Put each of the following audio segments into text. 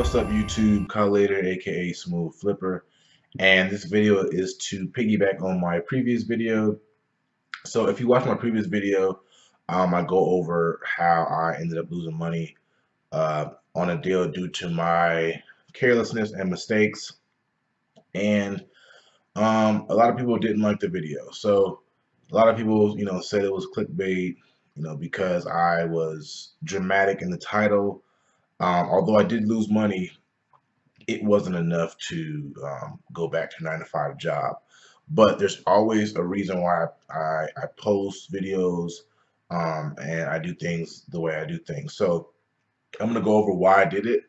What's up YouTube, Collider aka Smooth Flipper, and this video is to piggyback on my previous video. So if you watch my previous video, I go over how I ended up losing money on a deal due to my carelessness and mistakes, and a lot of people didn't like the video. So a lot of people, said it was clickbait, because I was dramatic in the title. Although I did lose money, it wasn't enough to go back to 9 to 5 job. But there's always a reason why I post videos and I do things the way I do things. So I'm gonna go over why I did it.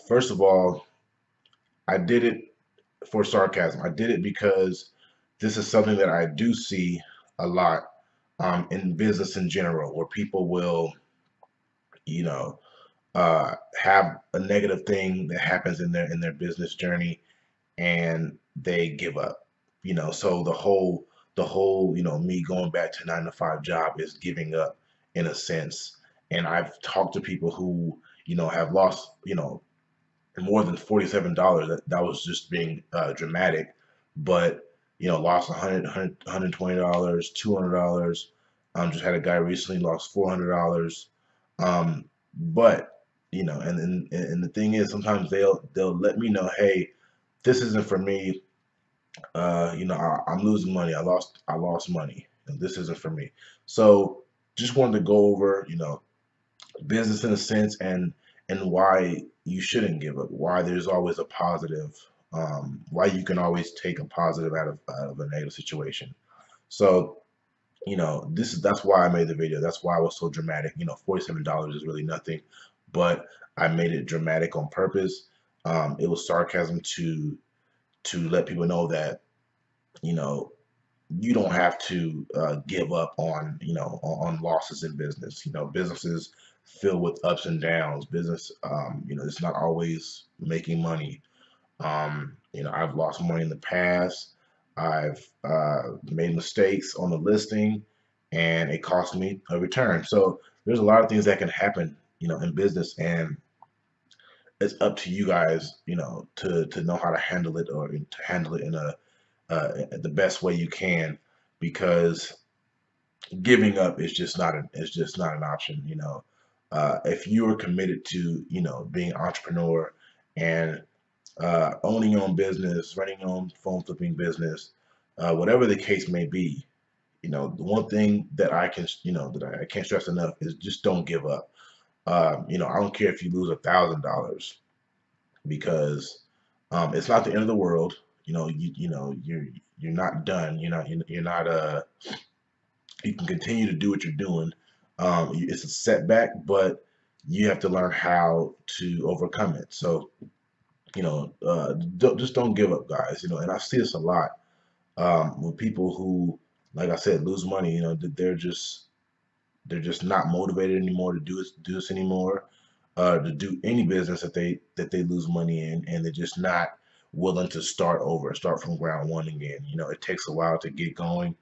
First of all, I did it for sarcasm. I did it because this is something that I do see a lot in business in general, where people will, you know, have a negative thing that happens in their business journey and they give up. So the whole me going back to 9 to 5 job is giving up in a sense. And I've talked to people who have lost more than $47. That was just being dramatic, but lost 120 $120, $200. Just had a guy recently lost $400. But and the thing is, sometimes they'll let me know, hey, this isn't for me. I'm losing money. I lost money, and this isn't for me. So just wanted to go over, business in a sense, and why you shouldn't give up. Why there's always a positive. Why you can always take a positive out of a negative situation. So that's why I made the video. That's why I was so dramatic. $47 is really nothing, but I made it dramatic on purpose. It was sarcasm to let people know that you know you don't have to give up on losses in business. Businesses filled with ups and downs. Business, it's not always making money. I've lost money in the past. I've made mistakes on the listing, and it cost me a return. So there's a lot of things that can happen, in business, and it's up to you guys, to know how to handle it, or to handle it in the best way you can, because giving up is just not an option. If you are committed to being an entrepreneur and owning your own business, running your own phone flipping business, whatever the case may be, the one thing that I can't stress enough is just don't give up. I don't care if you lose $1,000, because it's not the end of the world. You're not done. You're not you can continue to do what you're doing. It's a setback, but you have to learn how to overcome it. So just don't give up, guys. And I see this a lot with people who, like I said, lose money. They're just not motivated anymore to do this anymore, to do any business that they lose money in, and they're just not willing to start from ground one again. It takes a while to get going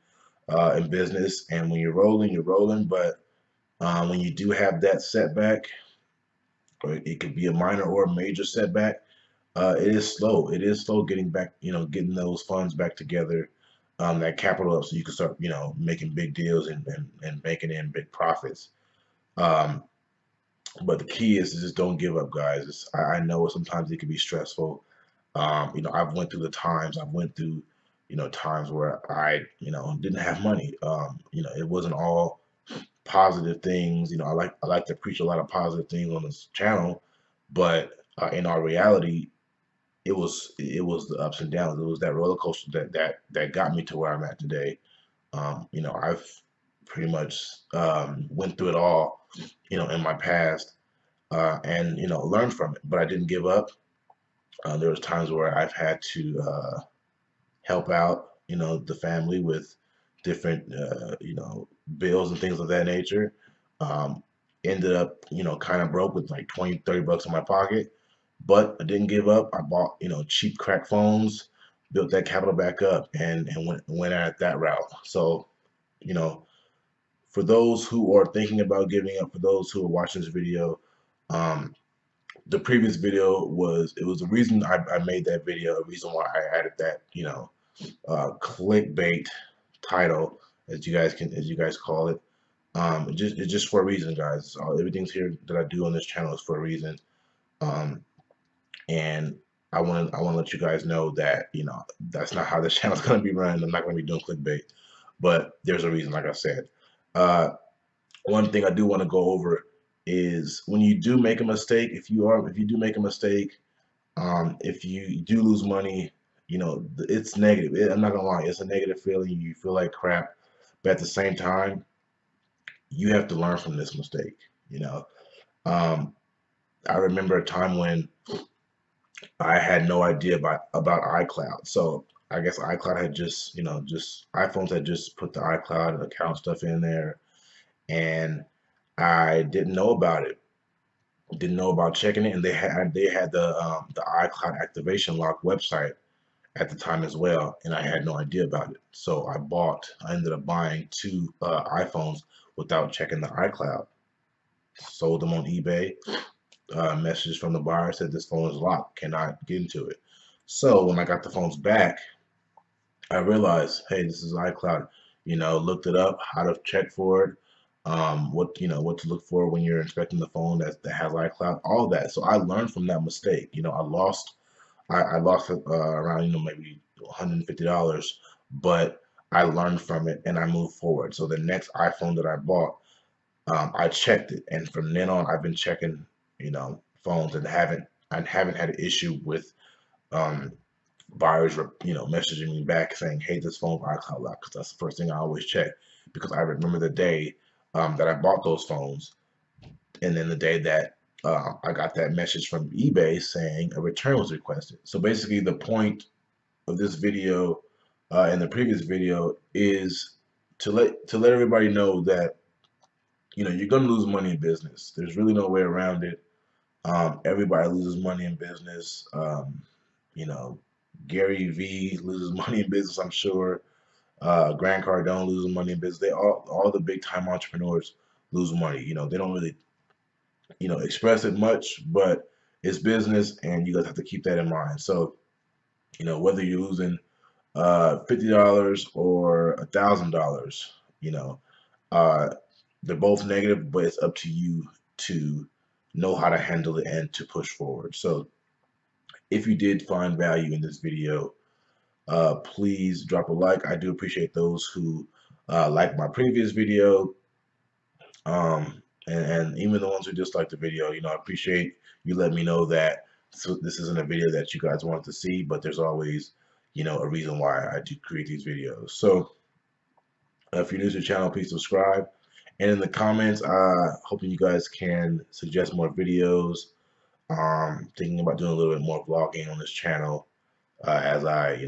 in business, and when you're rolling, you're rolling. But when you do have that setback, or it could be a minor or a major setback, it is slow. It is slow getting back, getting those funds back together, that capital up, so you can start, making big deals and making in big profits. Um, but the key is to just don't give up, guys. I know sometimes it can be stressful. I've went through the times. I've went through, times where I, didn't have money. It wasn't all positive things. I like to preach a lot of positive things on this channel, but in our reality, it was the ups and downs. It was that roller coaster that got me to where I'm at today. I've pretty much went through it all, in my past, and learned from it. But I didn't give up. There was times where I've had to help out, the family with different, bills and things of that nature. Um, Ended up, kind of broke with like 20, $30 in my pocket, but I didn't give up. I bought, cheap crack phones, built that capital back up, and went at that route. So, you know, for those who are thinking about giving up, for those who are watching this video, um, the previous video was, it was the reason I made that video, a reason why I added that, clickbait title, as you guys call it. It's just for a reason, guys. Everything's here that I do on this channel is for a reason. Um, and I want to let you guys know that that's not how this channel is going to be run. I'm not going to be doing clickbait, but there's a reason. Like I said, uh, one thing I do want to go over is when you do make a mistake. If you do make a mistake, if you do lose money, it's negative. I'm not gonna lie, it's a negative feeling. You feel like crap, but at the same time, you have to learn from this mistake. You know, um, I remember a time when I had no idea about iCloud. So I guess iCloud had just iPhones had just put the iCloud account stuff in there, and I didn't know about it. Didn't know about checking it, and they had the iCloud activation lock website at the time as well, and I had no idea about it. So I ended up buying two iPhones without checking the iCloud. Sold them on eBay. Message from the buyer said this phone is locked, cannot get into it. So when I got the phones back, I realized, hey, this is iCloud. Looked it up, how to check for it, what to look for when you're inspecting the phone that has iCloud, all that. So I learned from that mistake. I lost around maybe $150, but I learned from it and I moved forward. So the next iPhone that I bought, I checked it, and from then on, I've been checking phones, and haven't had an issue with um, buyers messaging me back saying, "Hey, this phone's iCloud locked," because that's the first thing I always check, because I remember the day that I bought those phones, and then the day that I got that message from eBay saying a return was requested. So basically, the point of this video and the previous video is to let everybody know that you're gonna lose money in business. There's really no way around it. Everybody loses money in business. You know, Gary V loses money in business, I'm sure. Grant Cardone loses money in business. They all the big time entrepreneurs lose money. They don't really express it much, but it's business, and you guys have to keep that in mind. So whether you're losing $50 or $1,000, uh, they're both negative, but it's up to you to know how to handle it and to push forward. So if you did find value in this video, please drop a like. I do appreciate those who like my previous video, and even the ones who dislike the video. I appreciate you letting me know that this isn't a video that you guys want to see, but there's always a reason why I do create these videos. So if you're new to the channel, please subscribe. And in the comments, hoping you guys can suggest more videos. Thinking about doing a little bit more vlogging on this channel as I,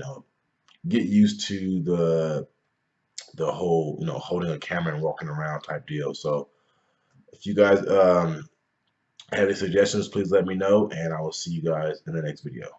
get used to the whole, holding a camera and walking around type deal. So if you guys have any suggestions, please let me know, and I will see you guys in the next video.